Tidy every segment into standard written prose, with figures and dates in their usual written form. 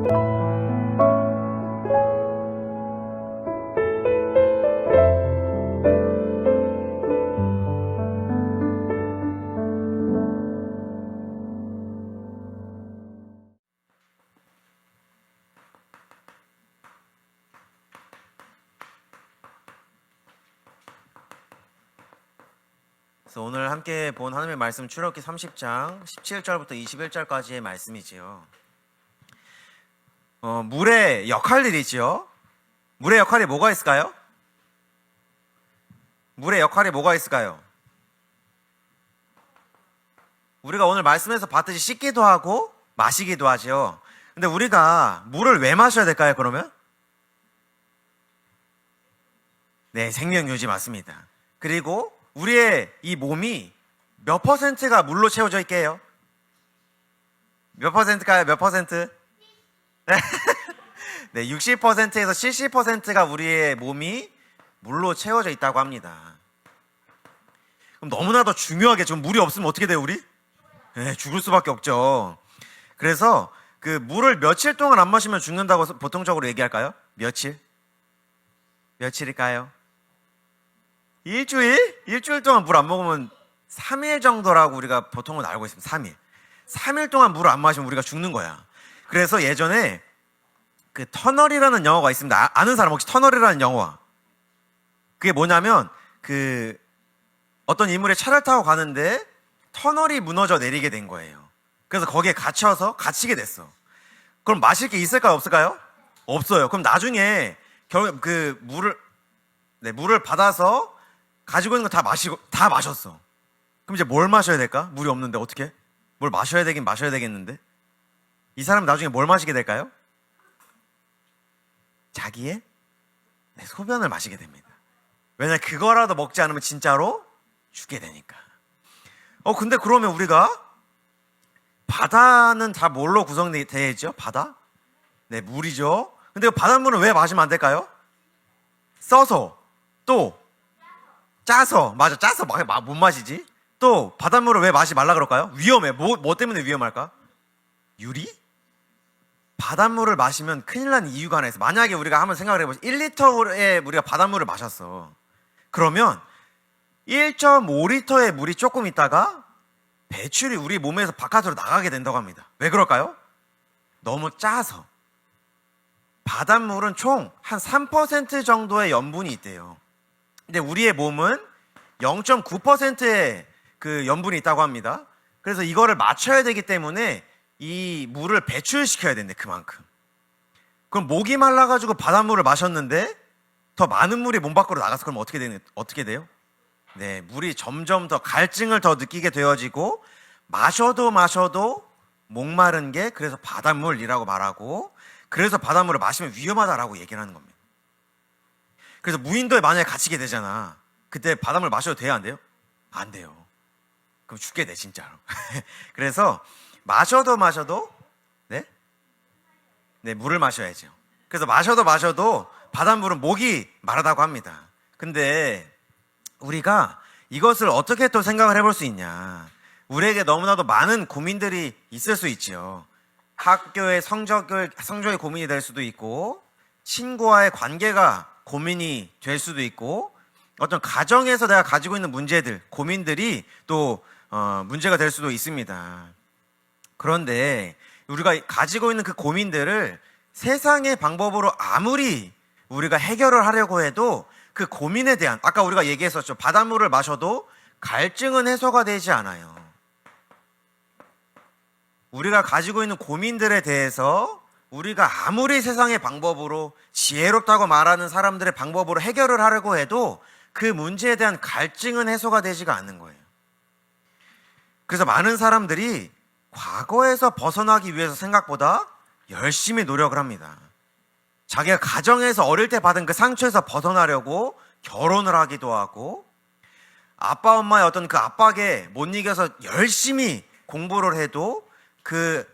그래서 오늘 함께 본 하나님의 말씀 출애굽기 30장 17절부터 21절까지의 말씀이지요. 물의 역할들이지요. 물의 역할이 뭐가 있을까요? 물의 역할이 뭐가 있을까요? 우리가 오늘 말씀에서 봤듯이 씻기도 하고 마시기도 하죠. 근데 우리가 물을 왜 마셔야 될까요, 그러면? 네, 생명 유지 맞습니다. 그리고 우리의 이 몸이 몇 퍼센트가 물로 채워져 있게요? 몇 퍼센트일까요? 몇 퍼센트? 네, 60%에서 70%가 우리의 몸이 물로 채워져 있다고 합니다. 그럼 너무나도 중요하게 좀 물이 없으면 어떻게 돼요, 우리? 네, 죽을 수밖에 없죠. 그래서 그 물을 며칠 동안 안 마시면 죽는다고 보통적으로 얘기할까요? 며칠? 며칠일까요? 일주일? 일주일 동안 물 안 먹으면 3일 정도라고 우리가 보통은 알고 있습니다. 3일. 3일 동안 물을 안 마시면 우리가 죽는 거야. 그래서 예전에 그 터널이라는 영화가 있습니다. 아는 사람 혹시 터널이라는 영화? 그게 뭐냐면 그 어떤 인물이 차를 타고 가는데 터널이 무너져 내리게 된 거예요. 그래서 거기에 갇히게 됐어. 그럼 마실 게 있을까요? 없을까요? 없어요. 그럼 나중에 그 물을 받아서 가지고 있는 거 다 마셨어. 그럼 이제 뭘 마셔야 될까? 물이 없는데 어떻게? 뭘 마셔야 되겠는데? 이 사람은 나중에 뭘 마시게 될까요? 자기의 소변을 마시게 됩니다. 왜냐면 그거라도 먹지 않으면 진짜로 죽게 되니까. 근데 그러면 우리가 바다는 다 뭘로 구성되어 있죠? 바다? 네, 물이죠. 근데 바닷물은 왜 마시면 안 될까요? 써서, 또 짜서, 맞아, 짜서 못 마시지. 또 바닷물을 왜 마시지 말라 그럴까요? 위험해. 뭐 때문에 위험할까? 유리? 바닷물을 마시면 큰일 나는 이유가 하나 있어. 만약에 우리가 한번 생각을 해보자. 1리터에 우리가 바닷물을 마셨어. 그러면 1.5리터의 물이 조금 있다가 배출이 우리 몸에서 바깥으로 나가게 된다고 합니다. 왜 그럴까요? 너무 짜서. 바닷물은 총 한 3% 정도의 염분이 있대요. 근데 우리의 몸은 0.9%의 그 염분이 있다고 합니다. 그래서 이거를 맞춰야 되기 때문에 이 물을 배출시켜야 된대, 그만큼. 그럼 목이 말라가지고 바닷물을 마셨는데 더 많은 물이 몸 밖으로 나가서 그럼 어떻게 돼요? 네, 물이 점점 더 갈증을 더 느끼게 되어지고 마셔도 목마른 게 그래서 바닷물이라고 말하고, 그래서 바닷물을 마시면 위험하다라고 얘기를 하는 겁니다. 그래서 무인도에 만약에 갇히게 되잖아. 그때 바닷물 마셔도 돼요, 안 돼요? 안 돼요. 그럼 죽게 돼, 진짜로. 그래서 마셔도 네, 물을 마셔야죠. 그래서 마셔도 바닷물은 목이 마르다고 합니다. 근데 우리가 이것을 어떻게 또 생각을 해볼 수 있냐. 우리에게 너무나도 많은 고민들이 있을 수 있죠. 학교의 성적이 고민이 될 수도 있고, 친구와의 관계가 고민이 될 수도 있고, 어떤 가정에서 내가 가지고 있는 문제들, 고민들이 또 문제가 될 수도 있습니다. 그런데 우리가 가지고 있는 그 고민들을 세상의 방법으로 아무리 우리가 해결을 하려고 해도 그 고민에 대한, 아까 우리가 얘기했었죠. 바닷물을 마셔도 갈증은 해소가 되지 않아요. 우리가 가지고 있는 고민들에 대해서 우리가 아무리 세상의 방법으로 지혜롭다고 말하는 사람들의 방법으로 해결을 하려고 해도 그 문제에 대한 갈증은 해소가 되지가 않는 거예요. 그래서 많은 사람들이 과거에서 벗어나기 위해서 생각보다 열심히 노력을 합니다. 자기가 가정에서 어릴 때 받은 그 상처에서 벗어나려고 결혼을 하기도 하고, 아빠 엄마의 어떤 그 압박에 못 이겨서 열심히 공부를 해도 그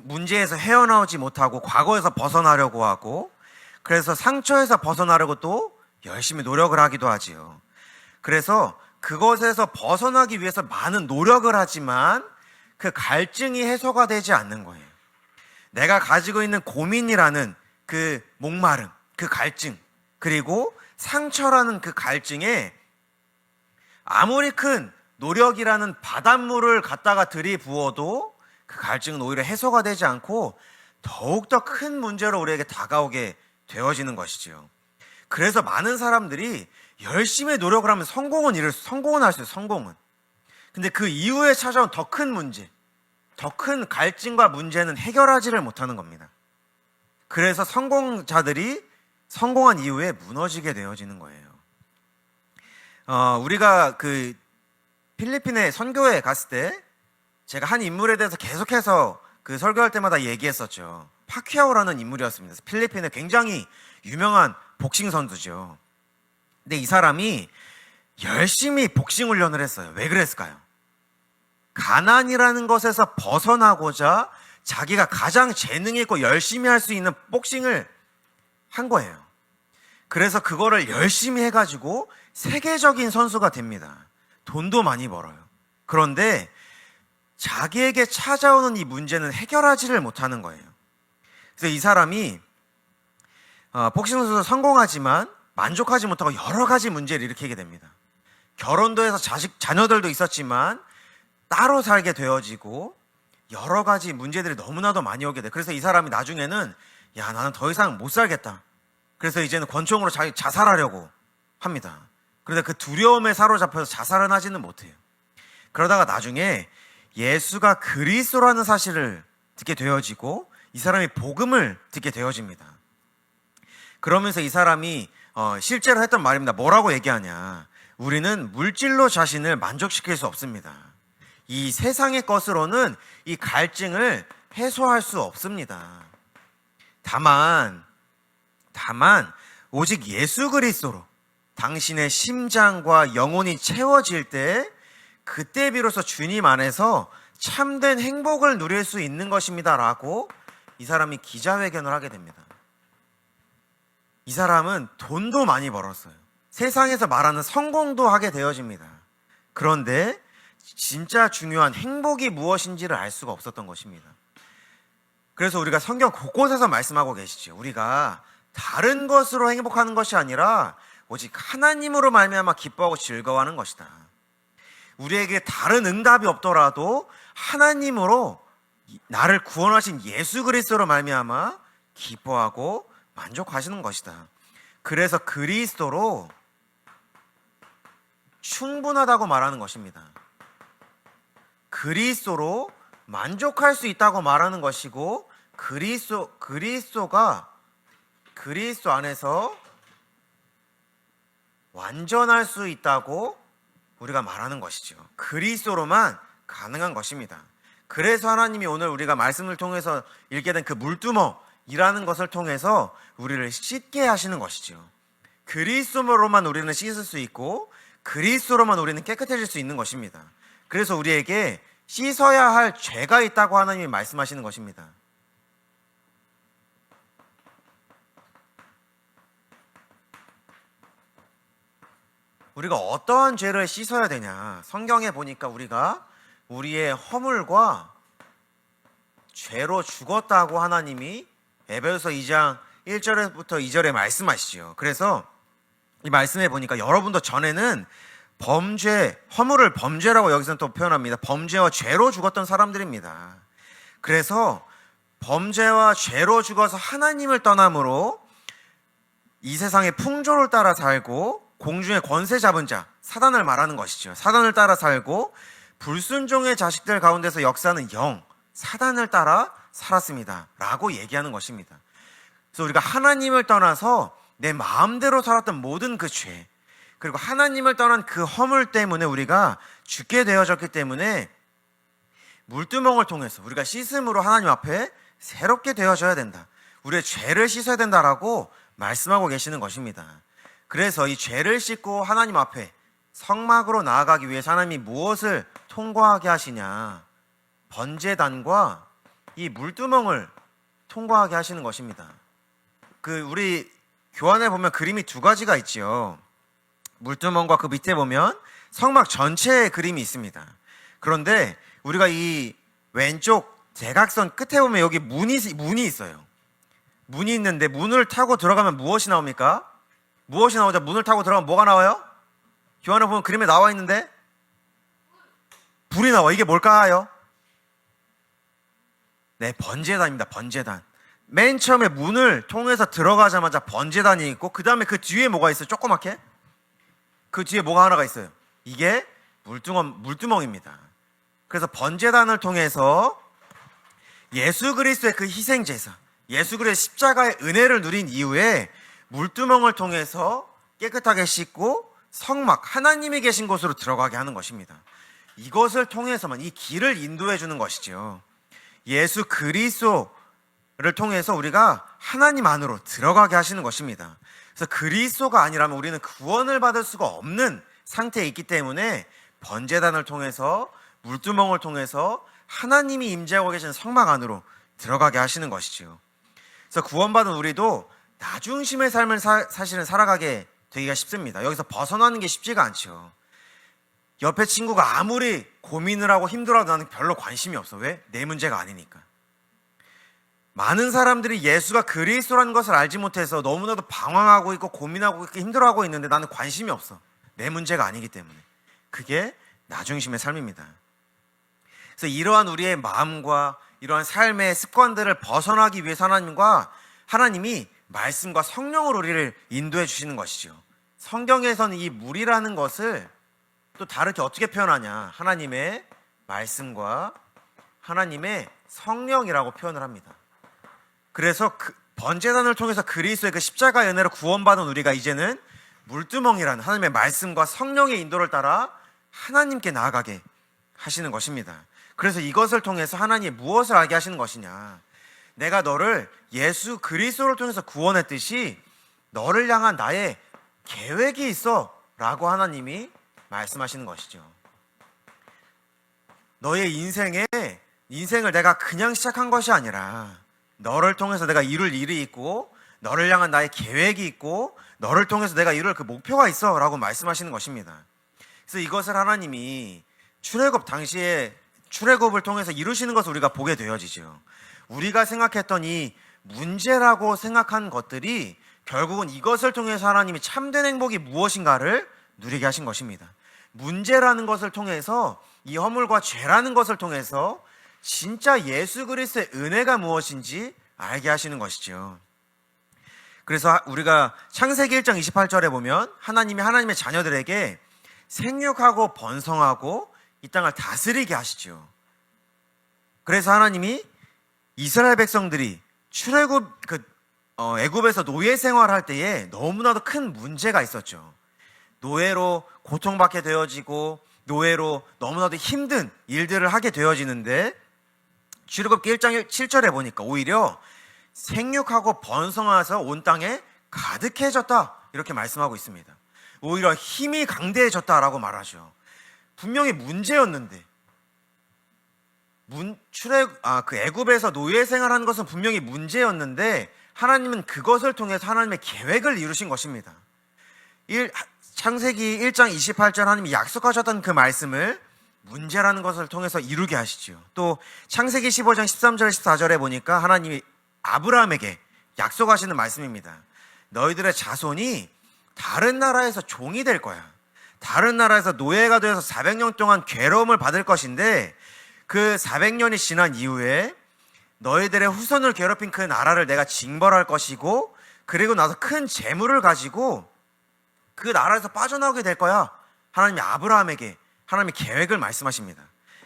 문제에서 헤어나오지 못하고 과거에서 벗어나려고 하고, 그래서 상처에서 벗어나려고 또 열심히 노력을 하기도 하지요. 그래서 그것에서 벗어나기 위해서 많은 노력을 하지만 그 갈증이 해소가 되지 않는 거예요. 내가 가지고 있는 고민이라는 그 목마름, 그 갈증, 그리고 상처라는 그 갈증에 아무리 큰 노력이라는 바닷물을 갖다가 들이부어도 그 갈증은 오히려 해소가 되지 않고 더욱더 큰 문제로 우리에게 다가오게 되어지는 것이지요. 그래서 많은 사람들이 열심히 노력을 하면 성공은 할 수 있어요. 성공은. 근데 그 이후에 찾아온 더 큰 문제, 더 큰 갈증과 문제는 해결하지를 못하는 겁니다. 그래서 성공자들이 성공한 이후에 무너지게 되어지는 거예요. 우리가 그 필리핀에 선교회 갔을 때 제가 한 인물에 대해서 계속해서 그 설교할 때마다 얘기했었죠. 파퀴아오라는 인물이었습니다. 필리핀의 굉장히 유명한 복싱 선수죠. 근데 이 사람이 열심히 복싱 훈련을 했어요. 왜 그랬을까요? 가난이라는 것에서 벗어나고자 자기가 가장 재능 있고 열심히 할 수 있는 복싱을 한 거예요. 그래서 그거를 열심히 해가지고 세계적인 선수가 됩니다. 돈도 많이 벌어요. 그런데 자기에게 찾아오는 이 문제는 해결하지를 못하는 거예요. 그래서 이 사람이 복싱 선수로 성공하지만 만족하지 못하고 여러 가지 문제를 일으키게 됩니다. 결혼도 해서 자녀들도 있었지만 따로 살게 되어지고 여러 가지 문제들이 너무나도 많이 오게 돼. 그래서 이 사람이 나중에는 야, 나는 더 이상 못 살겠다. 그래서 이제는 권총으로 자살하려고 합니다. 그런데 그 두려움에 사로잡혀서 자살은 하지는 못해요. 그러다가 나중에 예수가 그리스도라는 사실을 듣게 되어지고 이 사람이 복음을 듣게 되어집니다. 그러면서 이 사람이 실제로 했던 말입니다. 뭐라고 얘기하냐? 우리는 물질로 자신을 만족시킬 수 없습니다. 이 세상의 것으로는 이 갈증을 해소할 수 없습니다. 다만 오직 예수 그리스도로 당신의 심장과 영혼이 채워질 때 그때 비로소 주님 안에서 참된 행복을 누릴 수 있는 것입니다 라고 이 사람이 기자회견을 하게 됩니다. 이 사람은 돈도 많이 벌었어요. 세상에서 말하는 성공도 하게 되어집니다. 그런데 진짜 중요한 행복이 무엇인지를 알 수가 없었던 것입니다. 그래서 우리가 성경 곳곳에서 말씀하고 계시죠. 우리가 다른 것으로 행복하는 것이 아니라 오직 하나님으로 말미암아 기뻐하고 즐거워하는 것이다. 우리에게 다른 응답이 없더라도 하나님으로 나를 구원하신 예수 그리스도로 말미암아 기뻐하고 만족하시는 것이다. 그래서 그리스도로 충분하다고 말하는 것입니다. 그리스도로 만족할 수 있다고 말하는 것이고 그리스도가 그리스도 안에서 완전할 수 있다고 우리가 말하는 것이죠. 그리스도로만 가능한 것입니다. 그래서 하나님이 오늘 우리가 말씀을 통해서 읽게 된 그 물두멍이라는 것을 통해서 우리를 씻게 하시는 것이죠. 그리스도로만 우리는 씻을 수 있고 그리스도로만 우리는 깨끗해질 수 있는 것입니다. 그래서 우리에게 씻어야 할 죄가 있다고 하나님이 말씀하시는 것입니다. 우리가 어떠한 죄를 씻어야 되냐? 성경에 보니까 우리가 우리의 허물과 죄로 죽었다고 하나님이 에베소서 2장 1절부터 2절에 말씀하시죠. 그래서 이 말씀에 보니까 여러분도 전에는 허물을 범죄라고 여기서는 또 표현합니다. 범죄와 죄로 죽었던 사람들입니다. 그래서 범죄와 죄로 죽어서 하나님을 떠남으로 이 세상의 풍조를 따라 살고 공중의 권세 잡은 자, 사단을 말하는 것이죠. 사단을 따라 살고 불순종의 자식들 가운데서 역사하는 영, 사단을 따라 살았습니다 라고 얘기하는 것입니다. 그래서 우리가 하나님을 떠나서 내 마음대로 살았던 모든 그 죄, 그리고 하나님을 떠난 그 허물 때문에 우리가 죽게 되어졌기 때문에 물두멍을 통해서 우리가 씻음으로 하나님 앞에 새롭게 되어져야 된다. 우리의 죄를 씻어야 된다라고 말씀하고 계시는 것입니다. 그래서 이 죄를 씻고 하나님 앞에 성막으로 나아가기 위해서 하나님이 무엇을 통과하게 하시냐? 번제단과 이 물두멍을 통과하게 하시는 것입니다. 우리 교환에 보면 그림이 두 가지가 있지요. 물두멍과 그 밑에 보면 성막 전체의 그림이 있습니다. 그런데 우리가 이 왼쪽 대각선 끝에 보면 여기 문이 있어요. 문이 있는데 문을 타고 들어가면 무엇이 나옵니까? 무엇이 나오죠? 문을 타고 들어가면 뭐가 나와요? 교환을 보면 그림에 나와 있는데 불이 나와. 이게 뭘까요? 네, 번제단입니다. 번제단. 맨 처음에 문을 통해서 들어가자마자 번제단이 있고 그 다음에 그 뒤에 뭐가 있어요? 조그맣게? 그 뒤에 뭐가 하나가 있어요? 이게 물두멍입니다. 그래서 번제단을 통해서 예수 그리스도의 그 희생제사, 예수 그리스도의 십자가의 은혜를 누린 이후에 물두멍을 통해서 깨끗하게 씻고 성막, 하나님이 계신 곳으로 들어가게 하는 것입니다. 이것을 통해서만 이 길을 인도해 주는 것이죠. 예수 그리스도를 통해서 우리가 하나님 안으로 들어가게 하시는 것입니다. 그래서 그리스도가 아니라면 우리는 구원을 받을 수가 없는 상태에 있기 때문에 번제단을 통해서 물두멍을 통해서 하나님이 임재하고 계신 성막 안으로 들어가게 하시는 것이죠. 그래서 구원받은 우리도 나중심의 삶을 사실은 살아가게 되기가 쉽습니다. 여기서 벗어나는 게 쉽지가 않죠. 옆에 친구가 아무리 고민을 하고 힘들어도 나는 별로 관심이 없어. 왜? 내 문제가 아니니까. 많은 사람들이 예수가 그리스도라는 것을 알지 못해서 너무나도 방황하고 있고 고민하고 있고 힘들어하고 있는데 나는 관심이 없어. 내 문제가 아니기 때문에. 그게 나중심의 삶입니다. 그래서 이러한 우리의 마음과 이러한 삶의 습관들을 벗어나기 위해서 하나님이 말씀과 성령으로 우리를 인도해 주시는 것이죠. 성경에서는 이 물이라는 것을 또 다르게 어떻게 표현하냐? 하나님의 말씀과 하나님의 성령이라고 표현을 합니다. 그래서 번제단을 통해서 그리스도의 그 십자가의 은혜로 구원받은 우리가 이제는 물두멍이라는 하나님의 말씀과 성령의 인도를 따라 하나님께 나아가게 하시는 것입니다. 그래서 이것을 통해서 하나님이 무엇을 알게 하시는 것이냐? 내가 너를 예수 그리스도를 통해서 구원했듯이 너를 향한 나의 계획이 있어 라고 하나님이 말씀하시는 것이죠. 너의 인생을 내가 그냥 시작한 것이 아니라 너를 통해서 내가 이룰 일이 있고 너를 향한 나의 계획이 있고 너를 통해서 내가 이룰 그 목표가 있어 라고 말씀하시는 것입니다. 그래서 이것을 하나님이 출애굽 당시에 출애굽을 통해서 이루시는 것을 우리가 보게 되어지죠. 우리가 생각했던 이 문제라고 생각한 것들이 결국은 이것을 통해서 하나님이 참된 행복이 무엇인가를 누리게 하신 것입니다. 문제라는 것을 통해서 이 허물과 죄라는 것을 통해서 진짜 예수 그리스도의 은혜가 무엇인지 알게 하시는 것이죠. 그래서 우리가 창세기 1장 28절에 보면 하나님이 하나님의 자녀들에게 생육하고 번성하고 이 땅을 다스리게 하시죠. 그래서 하나님이 이스라엘 백성들이 애굽에서 노예 생활할 때에 너무나도 큰 문제가 있었죠. 노예로 고통받게 되어지고 노예로 너무나도 힘든 일들을 하게 되어지는데 출애굽기 1장 7절에 보니까 오히려 생육하고 번성해서 온 땅에 가득해졌다 이렇게 말씀하고 있습니다. 오히려 힘이 강대해졌다라고 말하죠. 분명히 문제였는데 애굽에서 노예 생활하는 것은 분명히 문제였는데 하나님은 그것을 통해서 하나님의 계획을 이루신 것입니다. 창세기 1장 28절 하나님이 약속하셨던 그 말씀을 문제라는 것을 통해서 이루게 하시죠. 또 창세기 15장 13절 14절에 보니까 하나님이 아브라함에게 약속하시는 말씀입니다. 너희들의 자손이 다른 나라에서 종이 될 거야. 다른 나라에서 노예가 되어서 400년 동안 괴로움을 받을 것인데 그 400년이 지난 이후에 너희들의 후손을 괴롭힌 그 나라를 내가 징벌할 것이고 그리고 나서 큰 재물을 가지고 그 나라에서 빠져나오게 될 거야. 하나님이 아브라함에게 하나님의 계획을 말씀하십니다.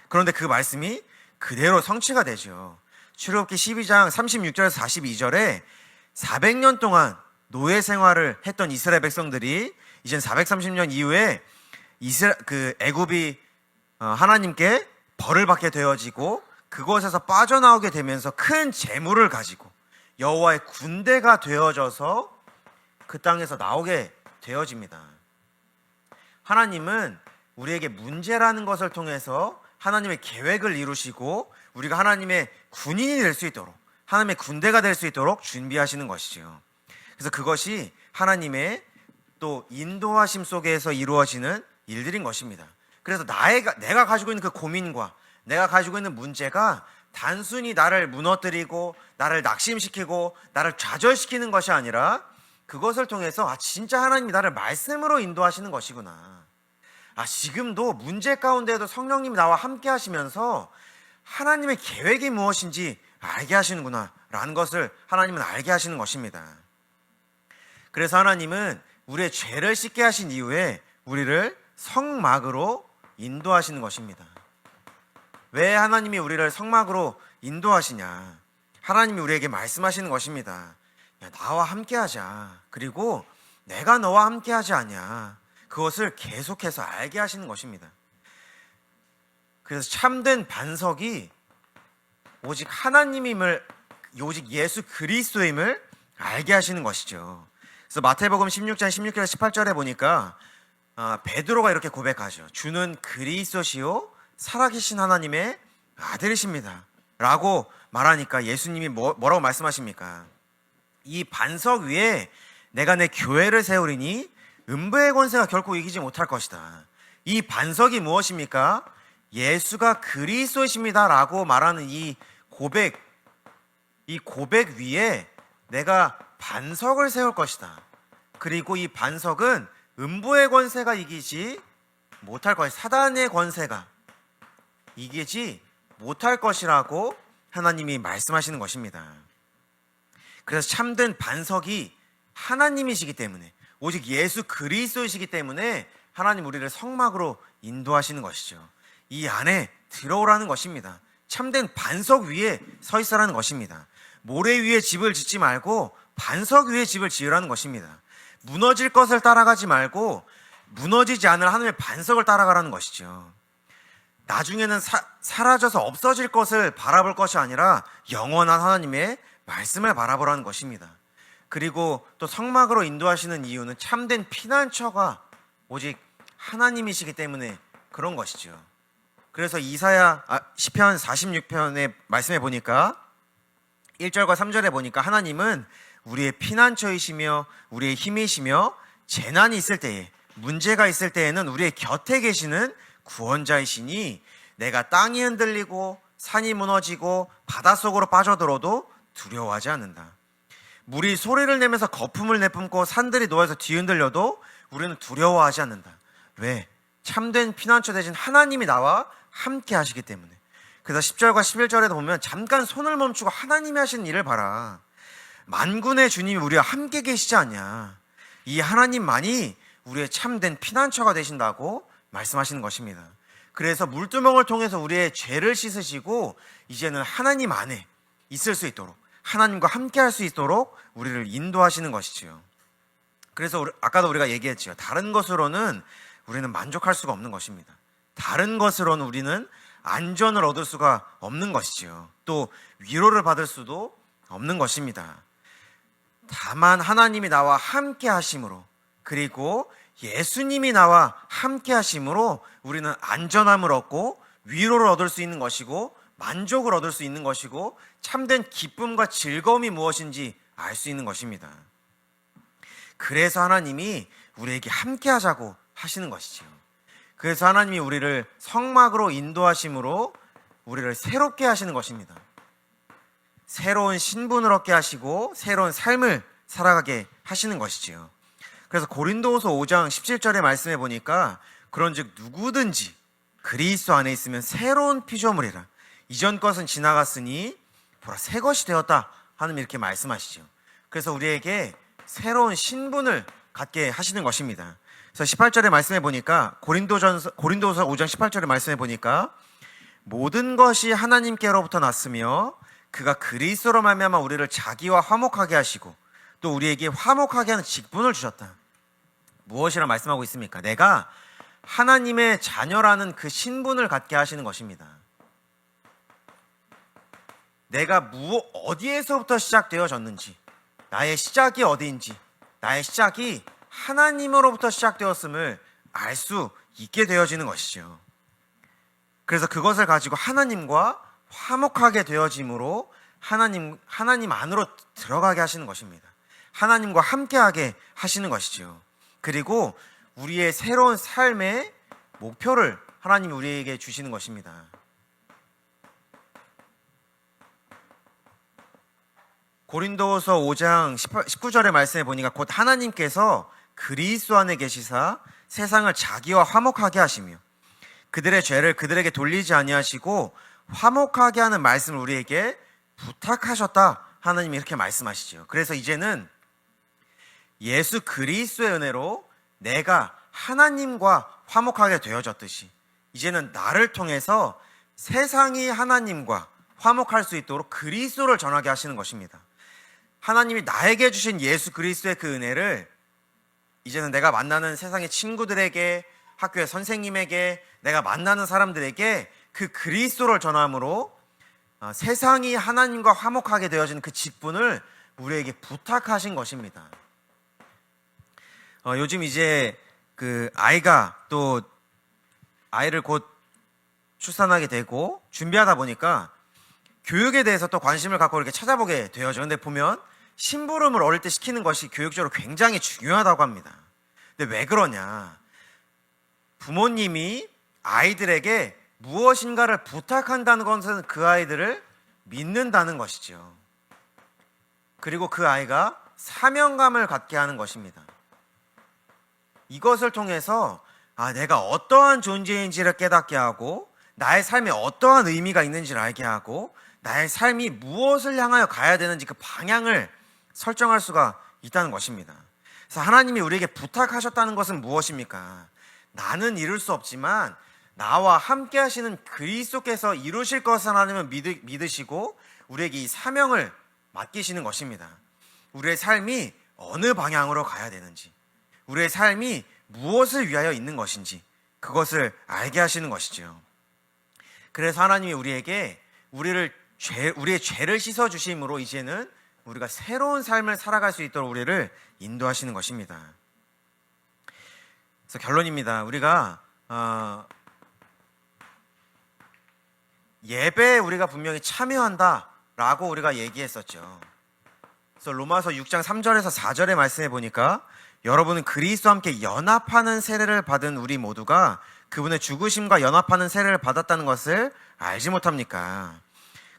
그런데 그 말씀이 그대로 성취가 되죠. 출애굽기 12장 36절에서 42절에 400년 동안 노예 생활을 했던 이스라엘 백성들이 이젠 430년 이후에 애굽이 하나님께 벌을 받게 되어지고 그곳에서 빠져나오게 되면서 큰 재물을 가지고 여호와의 군대가 되어져서 그 땅에서 나오게 되어집니다. 하나님은 우리에게 문제라는 것을 통해서 하나님의 계획을 이루시고 우리가 하나님의 군인이 될 수 있도록 하나님의 군대가 될 수 있도록 준비하시는 것이죠. 그래서 그것이 하나님의 또 인도하심 속에서 이루어지는 일들인 것입니다. 그래서 내가 가지고 있는 그 고민과 내가 가지고 있는 문제가 단순히 나를 무너뜨리고 나를 낙심시키고 나를 좌절시키는 것이 아니라 그것을 통해서 진짜 하나님이 나를 말씀으로 인도하시는 것이구나. 지금도 문제 가운데에도 성령님이 나와 함께 하시면서 하나님의 계획이 무엇인지 알게 하시는구나 라는 것을 하나님은 알게 하시는 것입니다. 그래서 하나님은 우리의 죄를 씻게 하신 이후에 우리를 성막으로 인도하시는 것입니다. 왜 하나님이 우리를 성막으로 인도하시냐? 하나님이 우리에게 말씀하시는 것입니다. 야, 나와 함께 하자. 그리고 내가 너와 함께 하지 않냐. 그것을 계속해서 알게 하시는 것입니다. 그래서 참된 반석이 오직 하나님임을, 오직 예수 그리스도임을 알게 하시는 것이죠. 그래서 마태복음 16장 16절에서 18절에 보니까 베드로가 이렇게 고백하죠. 주는 그리스도시요 살아계신 하나님의 아들이십니다 라고 말하니까 예수님이 뭐라고 말씀하십니까? 이 반석 위에 내가 내 교회를 세우리니 음부의 권세가 결코 이기지 못할 것이다. 이 반석이 무엇입니까? 예수가 그리스도이십니다 라고 말하는 이 고백 위에 내가 반석을 세울 것이다. 그리고 이 반석은 음부의 권세가 이기지 못할 것이다. 사단의 권세가 이기지 못할 것이라고 하나님이 말씀하시는 것입니다. 그래서 참된 반석이 하나님이시기 때문에, 오직 예수 그리스도이시기 때문에 하나님 우리를 성막으로 인도하시는 것이죠. 이 안에 들어오라는 것입니다. 참된 반석 위에 서 있으라는 것입니다. 모래 위에 집을 짓지 말고 반석 위에 집을 지으라는 것입니다. 무너질 것을 따라가지 말고 무너지지 않을 하나님의 반석을 따라가라는 것이죠. 나중에는 사라져서 없어질 것을 바라볼 것이 아니라 영원한 하나님의 말씀을 바라보라는 것입니다. 그리고 또 성막으로 인도하시는 이유는 참된 피난처가 오직 하나님이시기 때문에 그런 것이죠. 그래서 시편 46편의 말씀에 보니까 1절과 3절에 보니까 하나님은 우리의 피난처이시며 우리의 힘이시며 재난이 있을 때에, 문제가 있을 때에는 우리의 곁에 계시는 구원자이시니 내가 땅이 흔들리고 산이 무너지고 바닷속으로 빠져들어도 두려워하지 않는다. 물이 소리를 내면서 거품을 내뿜고 산들이 놓여서 뒤흔들려도 우리는 두려워하지 않는다. 왜? 참된 피난처 되신 하나님이 나와 함께 하시기 때문에. 그래서 10절과 11절에도 보면 잠깐 손을 멈추고 하나님이 하시는 일을 봐라. 만군의 주님이 우리와 함께 계시지 않냐. 이 하나님만이 우리의 참된 피난처가 되신다고 말씀하시는 것입니다. 그래서 물두멍을 통해서 우리의 죄를 씻으시고 이제는 하나님 안에 있을 수 있도록, 하나님과 함께 할 수 있도록 우리를 인도하시는 것이지요. 그래서 아까도 우리가 얘기했지요. 다른 것으로는 우리는 만족할 수가 없는 것입니다. 다른 것으로는 우리는 안전을 얻을 수가 없는 것이지요. 또 위로를 받을 수도 없는 것입니다. 다만 하나님이 나와 함께 하심으로, 그리고 예수님이 나와 함께 하심으로 우리는 안전함을 얻고 위로를 얻을 수 있는 것이고 만족을 얻을 수 있는 것이고 참된 기쁨과 즐거움이 무엇인지 알 수 있는 것입니다. 그래서 하나님이 우리에게 함께 하자고 하시는 것이지요. 그래서 하나님이 우리를 성막으로 인도하심으로 우리를 새롭게 하시는 것입니다. 새로운 신분을 얻게 하시고 새로운 삶을 살아가게 하시는 것이지요. 그래서 고린도후서 5장 17절의 말씀에 보니까 그런즉 누구든지 그리스도 안에 있으면 새로운 피조물이라. 이전 것은 지나갔으니 보라 새 것이 되었다. 하나님 이렇게 말씀하시죠. 그래서 우리에게 새로운 신분을 갖게 하시는 것입니다. 그래서 18절의 말씀에 보니까 고린도서 5장 18절의 말씀에 보니까 모든 것이 하나님께로부터 났으며 그가 그리스도로 말미암아 우리를 자기와 화목하게 하시고 또 우리에게 화목하게 하는 직분을 주셨다. 무엇이라 말씀하고 있습니까? 내가 하나님의 자녀라는 그 신분을 갖게 하시는 것입니다. 내가 어디에서부터 시작되어졌는지, 나의 시작이 어디인지, 나의 시작이 하나님으로부터 시작되었음을 알 수 있게 되어지는 것이죠. 그래서 그것을 가지고 하나님과 화목하게 되어짐으로 하나님 안으로 들어가게 하시는 것입니다. 하나님과 함께하게 하시는 것이죠. 그리고 우리의 새로운 삶의 목표를 하나님이 우리에게 주시는 것입니다. 고린도후서 5장 19절의 말씀에 보니까 곧 하나님께서 그리스도 안에 계시사 세상을 자기와 화목하게 하시며 그들의 죄를 그들에게 돌리지 아니하시고 화목하게 하는 말씀을 우리에게 부탁하셨다. 하나님이 이렇게 말씀하시죠. 그래서 이제는 예수 그리스도의 은혜로 내가 하나님과 화목하게 되어졌듯이 이제는 나를 통해서 세상이 하나님과 화목할 수 있도록 그리스도를 전하게 하시는 것입니다. 하나님이 나에게 주신 예수 그리스도의 그 은혜를 이제는 내가 만나는 세상의 친구들에게, 학교의 선생님에게, 내가 만나는 사람들에게 그 그리스도를 전함으로 세상이 하나님과 화목하게 되어지는 그 직분을 우리에게 부탁하신 것입니다. 요즘 이제 그 아이가 또 아이를 곧 출산하게 되고 준비하다 보니까 교육에 대해서 또 관심을 갖고 이렇게 찾아보게 되어져. 근데 보면 심부름을 어릴 때 시키는 것이 교육적으로 굉장히 중요하다고 합니다. 근데 왜 그러냐? 부모님이 아이들에게 무엇인가를 부탁한다는 것은 그 아이들을 믿는다는 것이죠. 그리고 그 아이가 사명감을 갖게 하는 것입니다. 이것을 통해서 내가 어떠한 존재인지를 깨닫게 하고 나의 삶에 어떠한 의미가 있는지를 알게 하고 나의 삶이 무엇을 향하여 가야 되는지 그 방향을 설정할 수가 있다는 것입니다. 그래서 하나님이 우리에게 부탁하셨다는 것은 무엇입니까? 나는 이룰 수 없지만 나와 함께 하시는 그리스도께서 이루실 것을 하나님은 믿으시고 우리에게 이 사명을 맡기시는 것입니다. 우리의 삶이 어느 방향으로 가야 되는지, 우리의 삶이 무엇을 위하여 있는 것인지 그것을 알게 하시는 것이죠. 그래서 하나님이 우리에게 우리의 죄를 씻어주심으로 이제는 우리가 새로운 삶을 살아갈 수 있도록 우리를 인도하시는 것입니다. 그래서 결론입니다. 우리가 예배에 우리가 분명히 참여한다라고 우리가 얘기했었죠. 그래서 로마서 6장 3절에서 4절의 말씀에 보니까 여러분은 그리스도와 함께 연합하는 세례를 받은 우리 모두가 그분의 죽으심과 연합하는 세례를 받았다는 것을 알지 못합니까?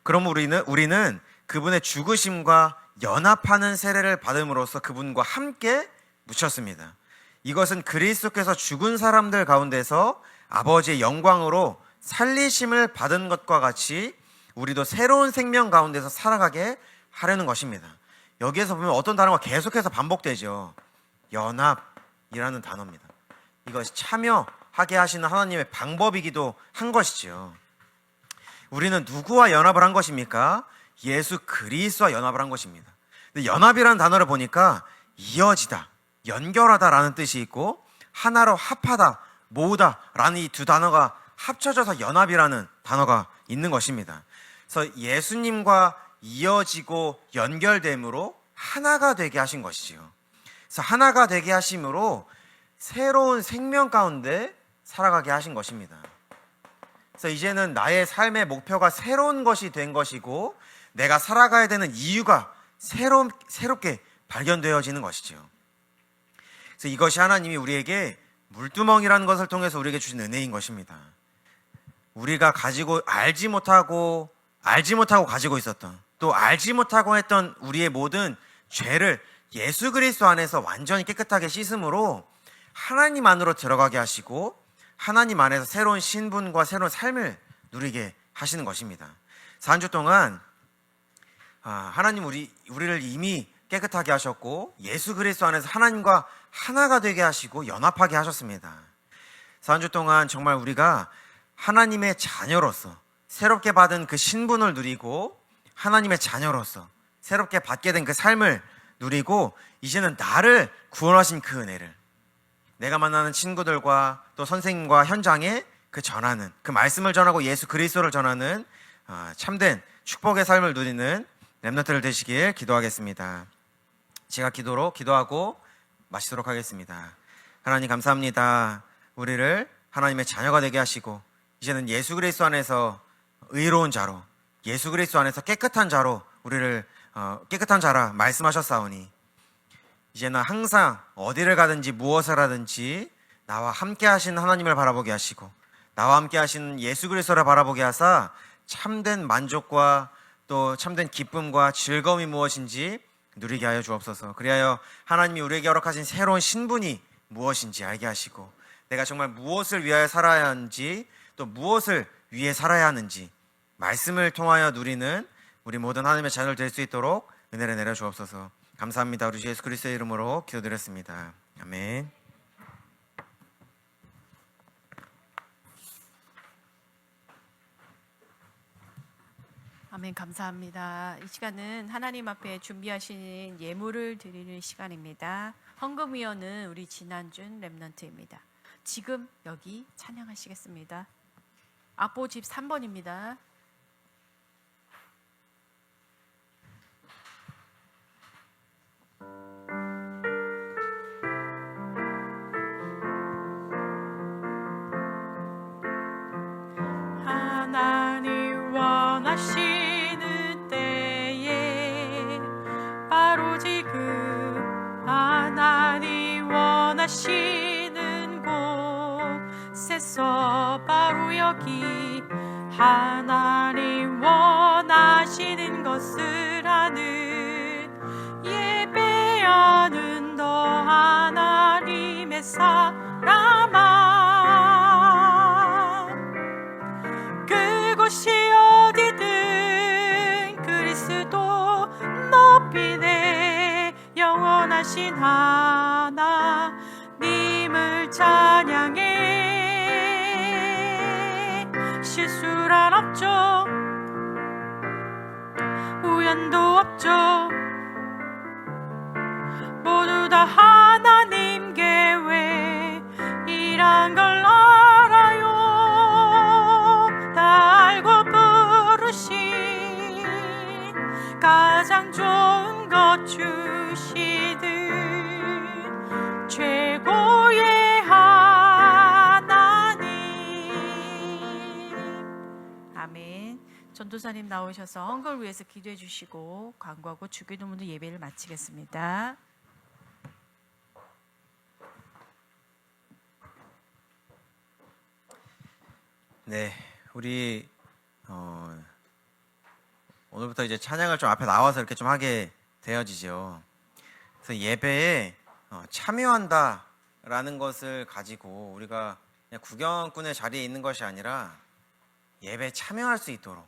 그럼 우리는 그분의 죽으심과 연합하는 세례를 받음으로써 그분과 함께 묻혔습니다. 이것은 그리스도께서 죽은 사람들 가운데서 아버지의 영광으로 살리심을 받은 것과 같이 우리도 새로운 생명 가운데서 살아가게 하려는 것입니다. 여기에서 보면 어떤 단어가 계속해서 반복되죠. 연합이라는 단어입니다. 이것이 참여하게 하시는 하나님의 방법이기도 한 것이죠. 우리는 누구와 연합을 한 것입니까? 예수 그리스도와 연합을 한 것입니다. 근데 연합이라는 단어를 보니까 이어지다, 연결하다라는 뜻이 있고 하나로 합하다, 모으다라는 이 두 단어가 합쳐져서 연합이라는 단어가 있는 것입니다. 그래서 예수님과 이어지고 연결됨으로 하나가 되게 하신 것이지요. 그래서 하나가 되게 하심으로 새로운 생명 가운데 살아가게 하신 것입니다. 그래서 이제는 나의 삶의 목표가 새로운 것이 된 것이고 내가 살아가야 되는 이유가 새롭게 발견되어지는 것이죠. 그래서 이것이 하나님이 우리에게 물두멍이라는 것을 통해서 우리에게 주신 은혜인 것입니다. 우리가 가지고 알지 못하고 가지고 있었던, 또 알지 못하고 했던 우리의 모든 죄를 예수 그리스도 안에서 완전히 깨끗하게 씻음으로 하나님 안으로 들어가게 하시고 하나님 안에서 새로운 신분과 새로운 삶을 누리게 하시는 것입니다. 4주 동안 하나님 우리를 이미 깨끗하게 하셨고 예수 그리스도 안에서 하나님과 하나가 되게 하시고 연합하게 하셨습니다. 4주 동안 정말 우리가 하나님의 자녀로서 새롭게 받은 그 신분을 누리고 하나님의 자녀로서 새롭게 받게 된 그 삶을 누리고 이제는 나를 구원하신 그 은혜를 내가 만나는 친구들과 또 선생님과 현장에 전하는 그 말씀을 전하고 예수 그리스도를 전하는 참된 축복의 삶을 누리는 렘넌트들 되시길 기도하겠습니다. 제가 기도하고 마치도록 하겠습니다. 하나님 감사합니다. 우리를 하나님의 자녀가 되게 하시고 이제는 예수 그리스도 안에서 의로운 자로, 예수 그리스도 안에서 깨끗한 자로 우리를 깨끗한 자라 말씀하셨사오니 이제는 항상 어디를 가든지 무엇을 하든지 나와 함께 하신 하나님을 바라보게 하시고 나와 함께 하신 예수 그리스도를 바라보게 하사 참된 만족과 또 참된 기쁨과 즐거움이 무엇인지 누리게 하여 주옵소서. 그리하여 하나님이 우리에게 허락하신 새로운 신분이 무엇인지 알게 하시고, 내가 정말 무엇을 위하여 살아야 하는지, 또 무엇을 위해 살아야 하는지 말씀을 통하여 누리는 우리 모든 하나님의 자녀들 될 수 있도록 은혜를 내려 주옵소서. 감사합니다. 우리 주 예수 그리스도의 이름으로 기도드렸습니다. 아멘. 아멘. 감사합니다. 이 시간은 하나님 앞에 준비하신 예물을 드리는 시간입니다. 헌금위원은 우리 진한준 랩넌트입니다. 지금 여기 찬양하시겠습니다. 앞보 집 3번입니다. 하나님 원하시는 때에 바로 지금 하나님 원하시는 곳에서 바로 여기 하나님 원하시는 것을 하는 예배하는 너 하나님의 사람아, 그곳이 어디든 그리스도 높이네. 영원하신 하나님을 찬양해. 실수란 없죠, 우연도 없죠. 모두 다 하나님 계획이란 걸 알아요. 다 알고 부르신 가장 좋은 것 주시듯 최고의 하나님. 아멘. 전도사님 나오셔서 헌금을 위해서 기도해 주시고 광고하고 주기도문도 예배를 마치겠습니다. 네, 우리 오늘부터 이제 찬양을 좀 앞에 나와서 이렇게 좀 하게 되어지죠. 그래서 예배에 참여한다라는 것을 가지고 우리가 그냥 구경꾼의 자리에 있는 것이 아니라 예배에 참여할 수 있도록,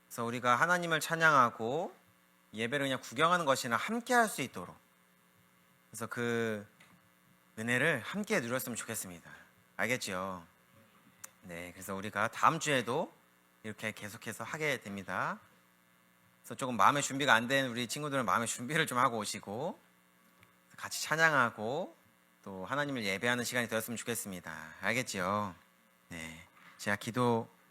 그래서 우리가 하나님을 찬양하고 예배를 그냥 구경하는 것이 아니라 함께 할 수 있도록, 그래서 그 은혜를 함께 누렸으면 좋겠습니다. 알겠죠? 네, 그래서 우리가 다음 주에도 이렇게 계속해서 하게 됩니다. 그래서 조금 마음의 준비가 안 된 우리 친구들은 마음의 준비를 좀 하고 오시고 같이 찬양하고 또 하나님을 예배하는 시간이 되었으면 좋겠습니다. 알겠죠? 네, 제가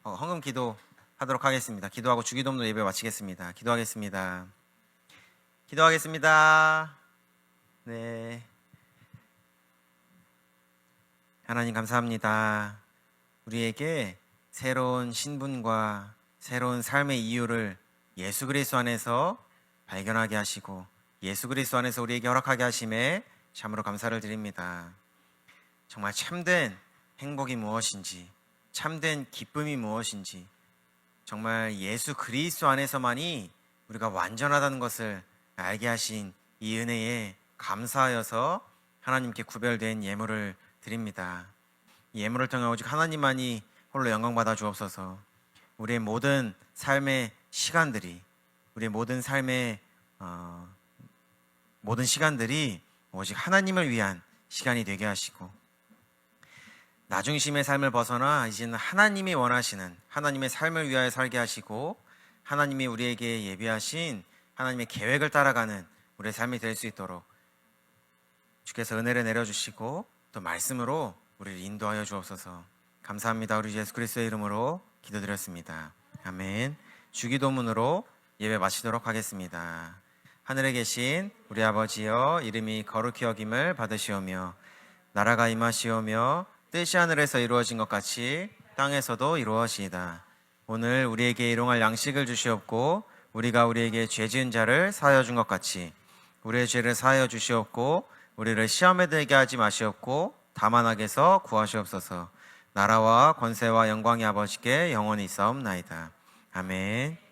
헌금 기도 하도록 하겠습니다. 기도하고 주기도문도 예배 마치겠습니다. 기도하겠습니다. 기도하겠습니다. 네, 하나님 감사합니다. 우리에게 새로운 신분과 새로운 삶의 이유를 예수 그리스도 안에서 발견하게 하시고 예수 그리스도 안에서 우리에게 허락하게 하심에 참으로 감사를 드립니다. 정말 참된 행복이 무엇인지, 참된 기쁨이 무엇인지, 정말 예수 그리스도 안에서만이 우리가 완전하다는 것을 알게 하신 이 은혜에 감사하여서 하나님께 구별된 예물을 드립니다. 이 예물을 통해 오직 하나님만이 홀로 영광받아 주옵소서. 우리의 모든 삶의 시간들이, 우리의 모든 삶의 모든 시간들이 오직 하나님을 위한 시간이 되게 하시고, 나 중심의 삶을 벗어나 이제는 하나님이 원하시는 하나님의 삶을 위하여 살게 하시고, 하나님이 우리에게 예비하신 하나님의 계획을 따라가는 우리의 삶이 될 수 있도록 주께서 은혜를 내려주시고 또 말씀으로 우리를 인도하여 주옵소서. 감사합니다. 우리 예수 그리스도의 이름으로 기도드렸습니다. 아멘. 주기도문으로 예배 마치도록 하겠습니다. 하늘에 계신 우리 아버지여, 이름이 거룩히 여김을 받으시오며 나라가 임하시오며 뜻이 하늘에서 이루어진 것 같이 땅에서도 이루어지이다. 오늘 우리에게 일용할 양식을 주시옵고 우리가 우리에게 죄 지은 자를 사하여 준 것 같이 우리의 죄를 사하여 주시옵고 우리를 시험에 들게 하지 마시옵고 다만 악에서 구하시옵소서. 나라와 권세와 영광이 아버지께 영원히 있사옵나이다. 아멘.